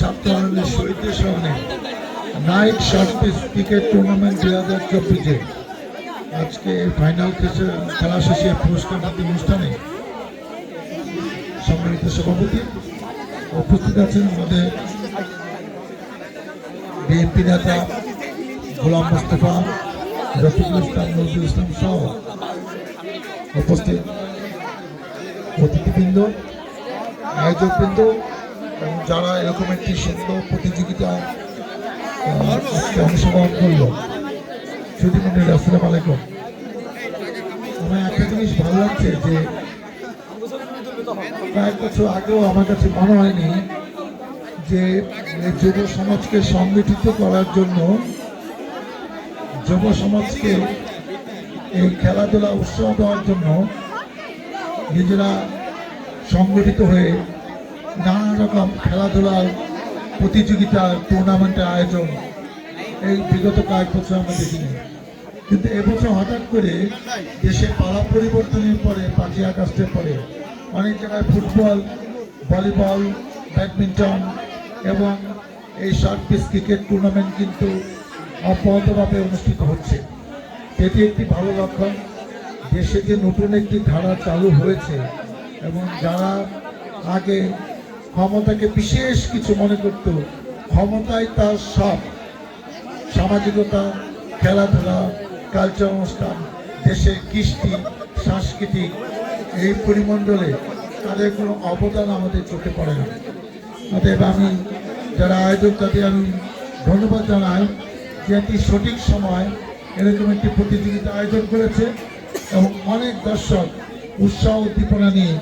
ছাত্র আন্দোলনের শহীদদের স্মরণে নাইট শর্টপিচ ক্রিকেট টুর্নামেন্ট 2024 আজকে ফাইনাল খেলা শেষে পুরস্কার প্রাপ্তি অনুষ্ঠানে সম্মানিত সভাপতি উপস্থিত আছেন আমাদের বিএনপি নেতা গোলাম মোস্তফা, রফিকুল ইসলাম, নজরুল ইসলাম সহ উপস্থিত অতিথিবৃন্দ, আয়োজকবৃন্দ এবং যারা এরকম একটি সুন্দর প্রতিযোগিতা অংশগ্রহণ করলো। ছুটিমন্ডলী, আসসালামু আলাইকুম। আমার একটা জিনিস ভালো লাগছে যে কয়েক বছর আগেও আমার কাছে মনে হয়নি যে যুব সমাজকে সংগঠিত করার জন্য, যুব সমাজকে এই খেলাধুলা উৎসাহ দেওয়ার জন্য নিজেরা সংগঠিত হয়ে নানা রকম খেলাধুলার প্রতিযোগিতা টুর্নামেন্টের আয়োজন এই বিগত কয়েক বছর আমরা দেখিনি। কিন্তু এবছর হঠাৎ করে দেশে পালা পরিবর্তনের পরে 5ই আগস্টের পরে অনেক জায়গায় ফুটবল, ভলিবল, ব্যাডমিন্টন এবং এই শর্টপিচ ক্রিকেট টুর্নামেন্ট কিন্তু অব্যাহতভাবে অনুষ্ঠিত হচ্ছে। এটি একটি ভালো লক্ষণ। দেশে যে নতুন একটি ধারা চালু হয়েছে এবং যারা আগে ক্ষমতাকে বিশেষ কিছু মনে করত, ক্ষমতায় তার সব, সামাজিকতা, খেলাধুলা, কালচার অনুষ্ঠান, দেশের কৃষ্টি, সাংস্কৃতিক এই পরিমণ্ডলে তাদের কোনো অবদান আমাদের চোখে পড়ে না। অতএব আমি যারা আয়োজক তাদের আমি ধন্যবাদ জানাই যে একটি সঠিক সময় এরকম একটি প্রতিযোগিতা আয়োজন করেছে এবং অনেক দর্শক উৎসাহ উদ্দীপনা নিয়ে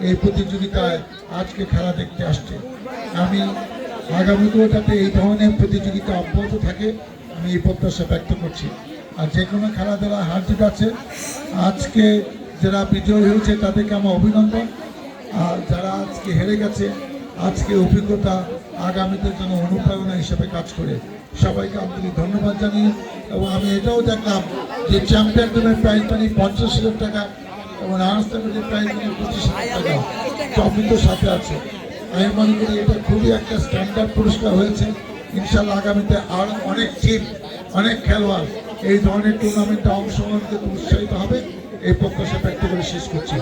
এই প্রতিযোগিতায় আজকে খেলা দেখতে আসছে। আমি আগামীতেও যাতে এই ধরনের প্রতিযোগিতা অব্যাহত থাকে আমি এই প্রত্যাশা ব্যক্ত করছি। আর যে কোনো খেলাধুলা হার জিত আছে, আজকে যারা বিজয়ী হয়েছে তাদেরকে আমার অভিনন্দন। আর যারা আজকে হেরে গেছে, আজকে অভিজ্ঞতা আগামীতে যেন অনুপ্রেরণা হিসেবে কাজ করে। সবাইকে আন্তরিক ধন্যবাদ জানিয়ে এবং আমি এটাও দেখলাম যে চ্যাম্পিয়ন টিমের প্রাইজ মানি 50,000 টাকা এবং আনার্স টিমের প্রাইজ মানি 25,000 টাকা ট্রফি সাথে আছে। আমি মনে করি এটা খুবই একটা স্ট্যান্ডার্ড পুরস্কার হয়েছে। ইনশাল্লাহ আগামীতে আর অনেক টিম, অনেক খেলোয়াড় এই ধরনের টুর্নামেন্টে অংশগ্রহণ করতে উৎসাহিত হবে, এই প্রত্যাশা ব্যক্ত করে শেষ করছি।